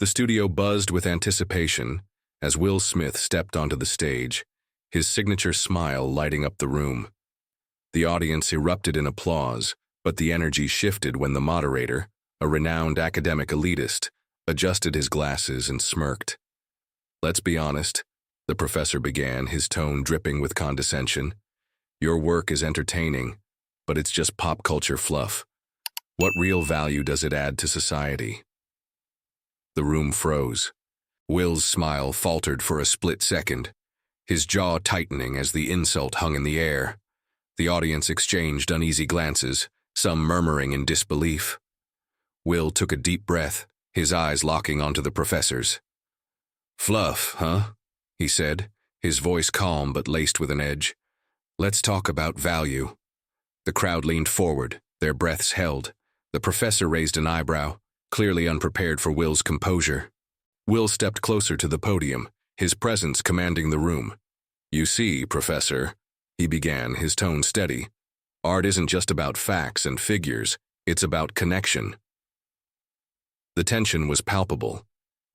The studio buzzed with anticipation as Will Smith stepped onto the stage, his signature smile lighting up the room. The audience erupted in applause, but the energy shifted when the moderator, a renowned academic elitist, adjusted his glasses and smirked. "Let's be honest," the professor began, his tone dripping with condescension. "Your work is entertaining, but it's just pop culture fluff. What real value does it add to society?" The room froze. Will's smile faltered for a split second, his jaw tightening as the insult hung in the air. The audience exchanged uneasy glances, some murmuring in disbelief. Will took a deep breath, his eyes locking onto the professor's. "Fluff, huh?" he said, his voice calm but laced with an edge. "Let's talk about value." The crowd leaned forward, their breaths held. The professor raised an eyebrow, clearly unprepared for Will's composure. Will stepped closer to the podium, his presence commanding the room. "You see, Professor," he began, his tone steady, "art isn't just about facts and figures, it's about connection." The tension was palpable,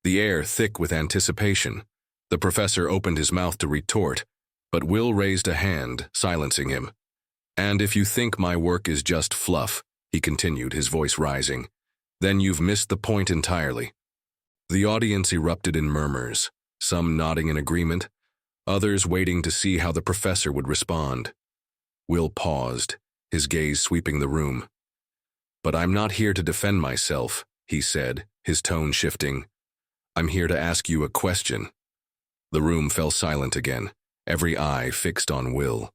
the air thick with anticipation. The professor opened his mouth to retort, but Will raised a hand, silencing him. "And if you think my work is just fluff," he continued, his voice rising, "then you've missed the point entirely." The audience erupted in murmurs, some nodding in agreement, others waiting to see how the professor would respond. Will paused, his gaze sweeping the room. "But I'm not here to defend myself," he said, his tone shifting. "I'm here to ask you a question." The room fell silent again, every eye fixed on Will.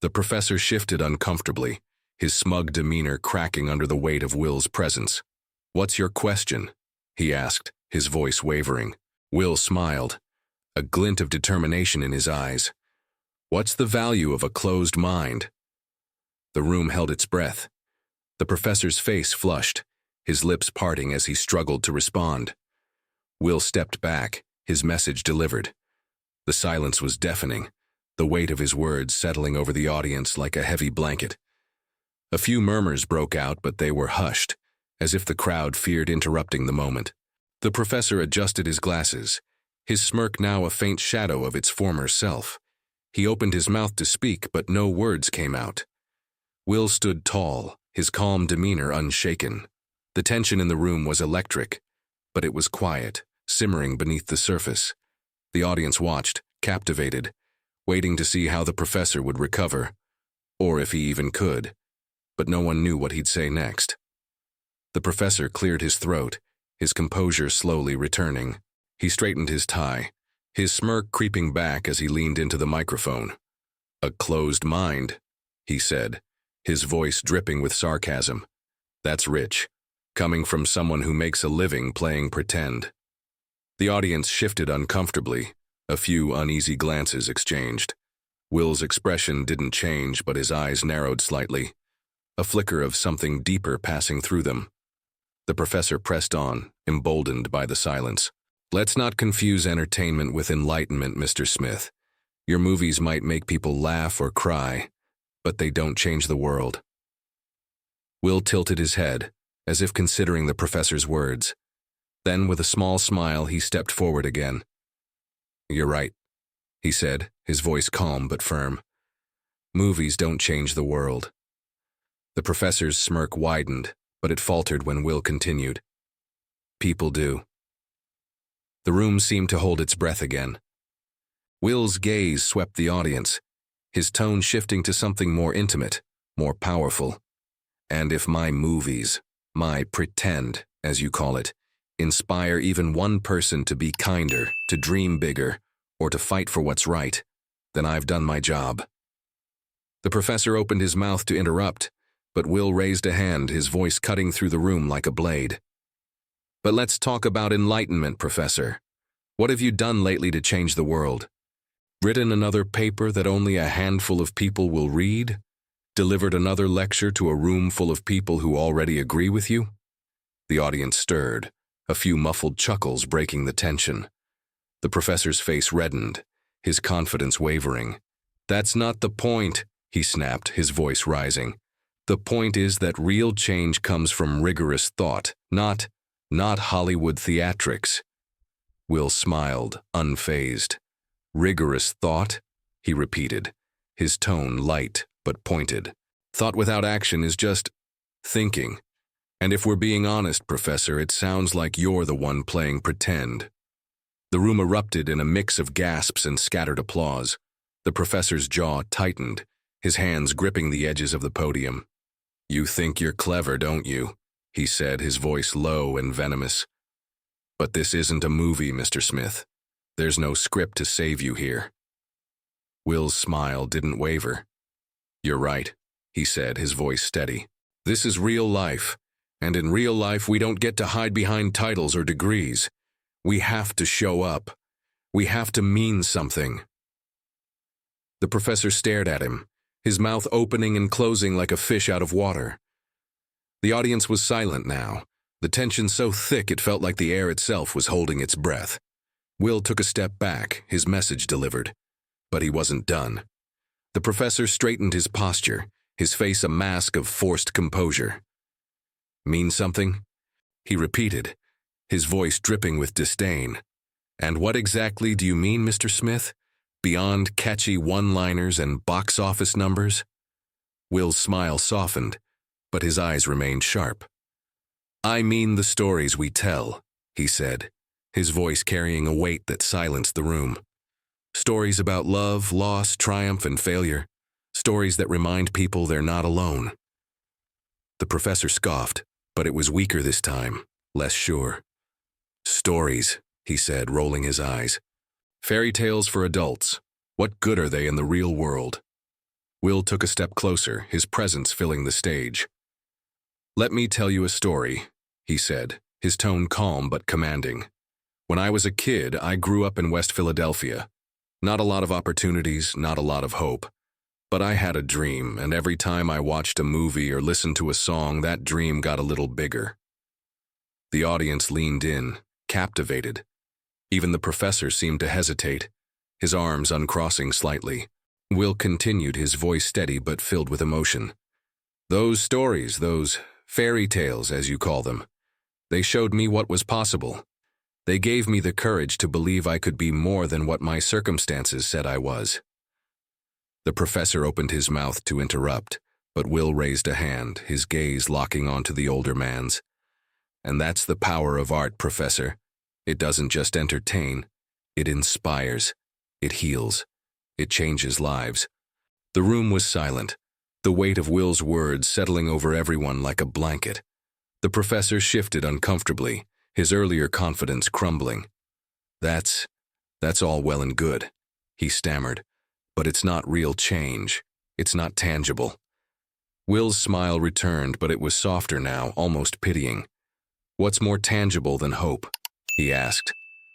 The professor shifted uncomfortably, his smug demeanor cracking under the weight of Will's presence. "What's your question?" he asked, his voice wavering. Will smiled, a glint of determination in his eyes. "What's the value of a closed mind?" The room held its breath. The professor's face flushed, his lips parting as he struggled to respond. Will stepped back, his message delivered. The silence was deafening, the weight of his words settling over the audience like a heavy blanket. A few murmurs broke out, but they were hushed, as if the crowd feared interrupting the moment. The professor adjusted his glasses, his smirk now a faint shadow of its former self. He opened his mouth to speak, but no words came out. Will stood tall, his calm demeanor unshaken. The tension in the room was electric, but it was quiet, simmering beneath the surface. The audience watched, captivated, waiting to see how the professor would recover, or if he even could, but no one knew what he'd say next. The professor cleared his throat, his composure slowly returning. He straightened his tie, his smirk creeping back as he leaned into the microphone. "A closed mind," he said, his voice dripping with sarcasm. "That's rich, coming from someone who makes a living playing pretend." The audience shifted uncomfortably, a few uneasy glances exchanged. Will's expression didn't change, but his eyes narrowed slightly, a flicker of something deeper passing through them. The professor pressed on, emboldened by the silence. "Let's not confuse entertainment with enlightenment, Mr. Smith. Your movies might make people laugh or cry, but they don't change the world." Will tilted his head, as if considering the professor's words. Then, with a small smile, he stepped forward again. "You're right," he said, his voice calm but firm. "Movies don't change the world." The professor's smirk widened, but it faltered when Will continued. "People do." The room seemed to hold its breath again. Will's gaze swept the audience, his tone shifting to something more intimate, more powerful. "And if my movies, my pretend, as you call it, inspire even one person to be kinder, to dream bigger, or to fight for what's right, then I've done my job." The professor opened his mouth to interrupt, but Will raised a hand, his voice cutting through the room like a blade. "But let's talk about enlightenment, Professor. What have you done lately to change the world? Written another paper that only a handful of people will read? Delivered another lecture to a room full of people who already agree with you?" The audience stirred, a few muffled chuckles breaking the tension. The professor's face reddened, his confidence wavering. "That's not the point," he snapped, his voice rising. "The point is that real change comes from rigorous thought, not Hollywood theatrics. Will smiled, unfazed. Rigorous thought? He repeated, his tone light but pointed. Thought without action is just thinking. And if we're being honest, Professor, it sounds like you're the one playing pretend. The room erupted in a mix of gasps and scattered applause. The professor's jaw tightened, his hands gripping the edges of the podium. "You think you're clever, don't you?" he said, his voice low and venomous. "But this isn't a movie, Mr. Smith. There's no script to save you here." Will's smile didn't waver. "You're right," he said, his voice steady. "This is real life, and in real life we don't get to hide behind titles or degrees. We have to show up. We have to mean something." The professor stared at him, his mouth opening and closing like a fish out of water. The audience was silent now, the tension so thick it felt like the air itself was holding its breath. Will took a step back, his message delivered. But he wasn't done. The professor straightened his posture, his face a mask of forced composure. "Mean something?" he repeated, his voice dripping with disdain. "And what exactly do you mean, Mr. Smith? Beyond catchy one-liners and box office numbers?" Will's smile softened, but his eyes remained sharp. "I mean the stories we tell," he said, his voice carrying a weight that silenced the room. "Stories about love, loss, triumph, and failure. Stories that remind people they're not alone." The professor scoffed, but it was weaker this time, less sure. "Stories," he said, rolling his eyes. "Fairy tales for adults. What good are they in the real world?" Will took a step closer, his presence filling the stage. "Let me tell you a story," he said, his tone calm but commanding. "When I was a kid, I grew up in West Philadelphia. Not a lot of opportunities, not a lot of hope. But I had a dream, and every time I watched a movie or listened to a song, that dream got a little bigger." The audience leaned in, captivated. Even the professor seemed to hesitate, his arms uncrossing slightly. Will continued, his voice steady but filled with emotion. "Those stories, those fairy tales, as you call them, they showed me what was possible. They gave me the courage to believe I could be more than what my circumstances said I was." The professor opened his mouth to interrupt, but Will raised a hand, his gaze locking onto the older man's. "And that's the power of art, Professor. It doesn't just entertain, it inspires, it heals, it changes lives." The room was silent, the weight of Will's words settling over everyone like a blanket. The professor shifted uncomfortably, his earlier confidence crumbling. That's all well and good," he stammered, "but it's not real change. It's not tangible." Will's smile returned, but it was softer now, almost pitying. "What's more tangible than hope?" he asked.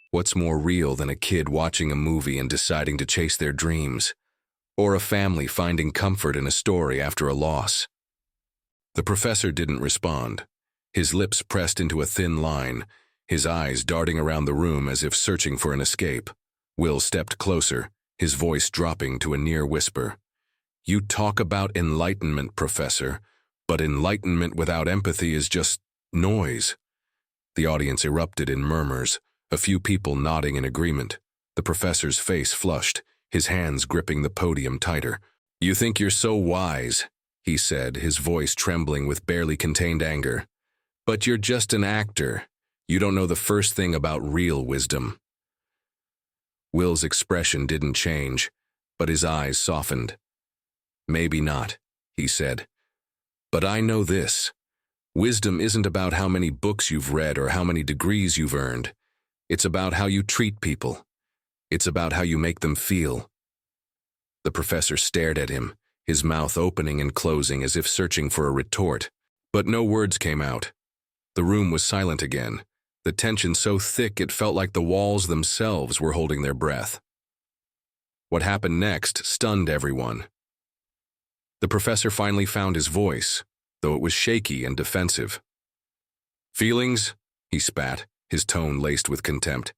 "What's more real than a kid watching a movie and deciding to chase their dreams? Or a family finding comfort in a story after a loss?" The professor didn't respond, his lips pressed into a thin line, his eyes darting around the room as if searching for an escape. Will stepped closer, his voice dropping to a near whisper. "You talk about enlightenment, Professor, but enlightenment without empathy is just noise." The audience erupted in murmurs, a few people nodding in agreement. The professor's face flushed, his hands gripping the podium tighter. "You think you're so wise," he said, his voice trembling with barely contained anger. "But you're just an actor. You don't know the first thing about real wisdom." Will's expression didn't change, but his eyes softened. "Maybe not," he said. "But I know this. Wisdom isn't about how many books you've read or how many degrees you've earned. It's about how you treat people. It's about how you make them feel." The professor stared at him, his mouth opening and closing as if searching for a retort. But no words came out. The room was silent again, the tension so thick it felt like the walls themselves were holding their breath. What happened next stunned everyone. The professor finally found his voice, though it was shaky and defensive. "Feelings?" he spat, his tone laced with contempt.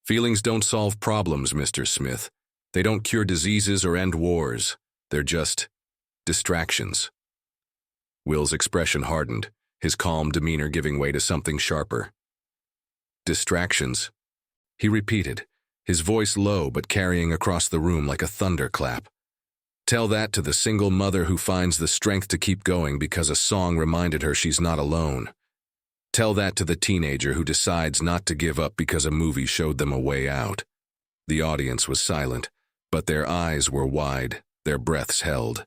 "Feelings don't solve problems, Mr. Smith. They don't cure diseases or end wars. They're just distractions." Will's expression hardened, his calm demeanor giving way to something sharper. "Distractions?" He repeated, his voice low but carrying across the room like a thunderclap. Tell that to the single mother who finds the strength to keep going because a song reminded her she's not alone. Tell that to the teenager who decides not to give up because a movie showed them a way out. The audience was silent, but their eyes were wide, their breaths held.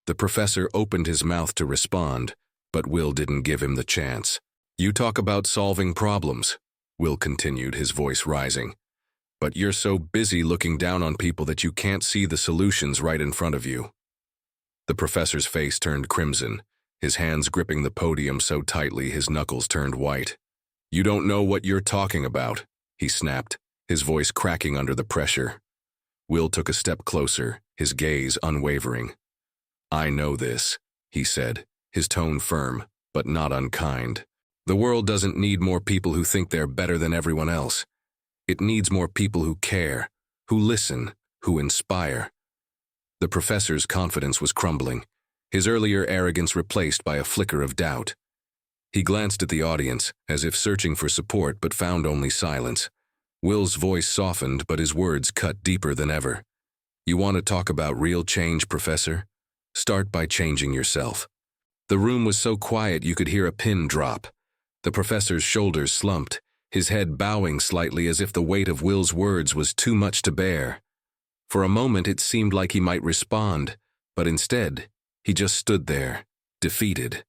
The professor opened his mouth to respond, but Will didn't give him the chance. You talk about solving problems, Will continued, his voice rising. But you're so busy looking down on people that you can't see the solutions right in front of you. The professor's face turned crimson, his hands gripping the podium so tightly his knuckles turned white. You don't know what you're talking about, he snapped, his voice cracking under the pressure. Will took a step closer, his gaze unwavering. I know this, he said, his tone firm, but not unkind. The world doesn't need more people who think they're better than everyone else. It needs more people who care, who listen, who inspire. The professor's confidence was crumbling, his earlier arrogance replaced by a flicker of doubt. He glanced at the audience, as if searching for support but found only silence. Will's voice softened, but his words cut deeper than ever. You want to talk about real change, Professor? Start by changing yourself. The room was so quiet you could hear a pin drop. The professor's shoulders slumped, his head bowing slightly as if the weight of Will's words was too much to bear. For a moment it seemed like he might respond, but instead, he just stood there, defeated.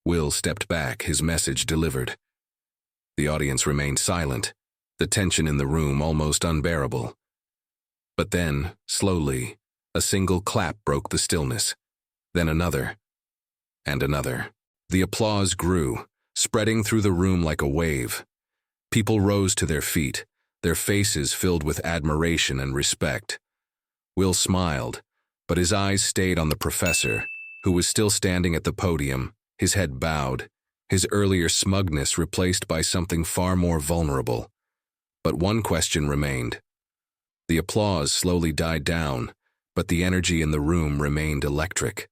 Will stepped back, his message delivered. The audience remained silent, the tension in the room almost unbearable. But then, slowly, a single clap broke the stillness. Then another, and another. The applause grew, spreading through the room like a wave. People rose to their feet, their faces filled with admiration and respect. Will smiled, but his eyes stayed on the professor, who was still standing at the podium, his head bowed, his earlier smugness replaced by something far more vulnerable. But one question remained. The applause slowly died down, but the energy in the room remained electric.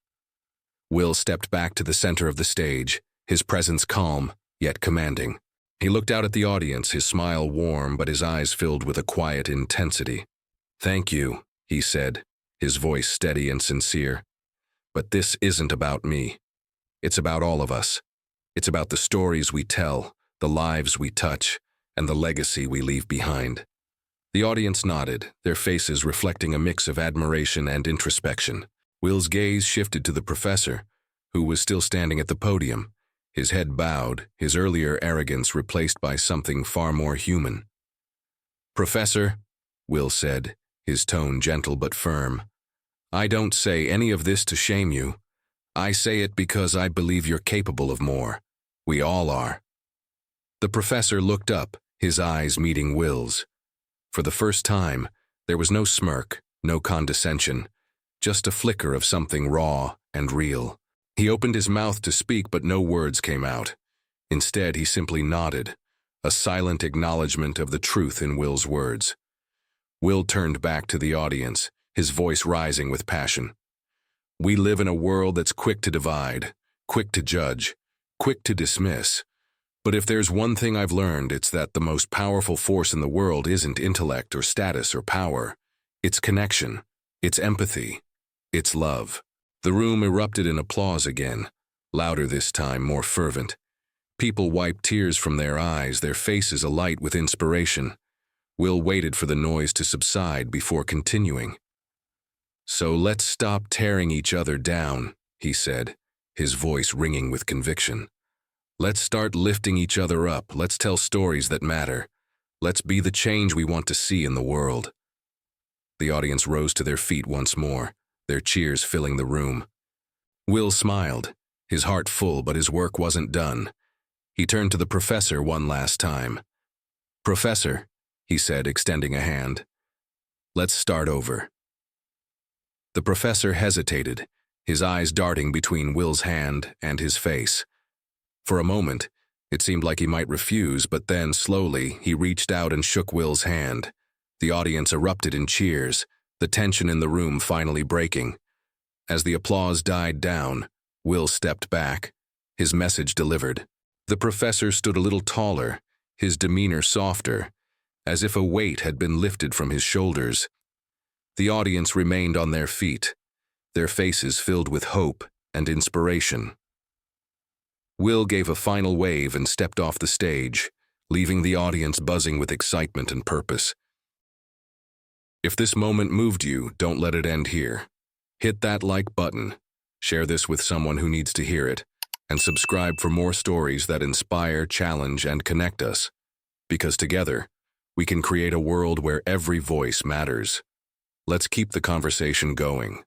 Will stepped back to the center of the stage, his presence calm, yet commanding. He looked out at the audience, his smile warm, but his eyes filled with a quiet intensity. Thank you, he said, his voice steady and sincere. But this isn't about me. It's about all of us. It's about the stories we tell, the lives we touch, and the legacy we leave behind. The audience nodded, their faces reflecting a mix of admiration and introspection. Will's gaze shifted to the professor, who was still standing at the podium, his head bowed, his earlier arrogance replaced by something far more human. Professor, Will said, his tone gentle but firm, I don't say any of this to shame you. I say it because I believe you're capable of more. We all are. The professor looked up, his eyes meeting Will's. For the first time, there was no smirk, no condescension, just a flicker of something raw and real. He opened his mouth to speak, but no words came out. Instead, he simply nodded, a silent acknowledgement of the truth in Will's words. Will turned back to the audience, his voice rising with passion. We live in a world that's quick to divide, quick to judge, quick to dismiss. But if there's one thing I've learned, it's that the most powerful force in the world isn't intellect or status or power. It's connection. It's empathy. It's love. The room erupted in applause again, louder this time, more fervent. People wiped tears from their eyes, their faces alight with inspiration. Will waited for the noise to subside before continuing. So let's stop tearing each other down, he said, his voice ringing with conviction. Let's start lifting each other up. Let's tell stories that matter. Let's be the change we want to see in the world. The audience rose to their feet once more, their cheers filling the room. Will smiled, his heart full, but his work wasn't done. He turned to the professor one last time. Professor, he said, extending a hand. Let's start over. The professor hesitated, his eyes darting between Will's hand and his face. For a moment, it seemed like he might refuse, but then, slowly, he reached out and shook Will's hand. The audience erupted in cheers, the tension in the room finally breaking. As the applause died down, Will stepped back, his message delivered. The professor stood a little taller, his demeanor softer, as if a weight had been lifted from his shoulders. The audience remained on their feet, their faces filled with hope and inspiration. Will gave a final wave and stepped off the stage, leaving the audience buzzing with excitement and purpose. If this moment moved you, don't let it end here. Hit that like button, share this with someone who needs to hear it, and subscribe for more stories that inspire, challenge, and connect us. Because together, we can create a world where every voice matters. Let's keep the conversation going.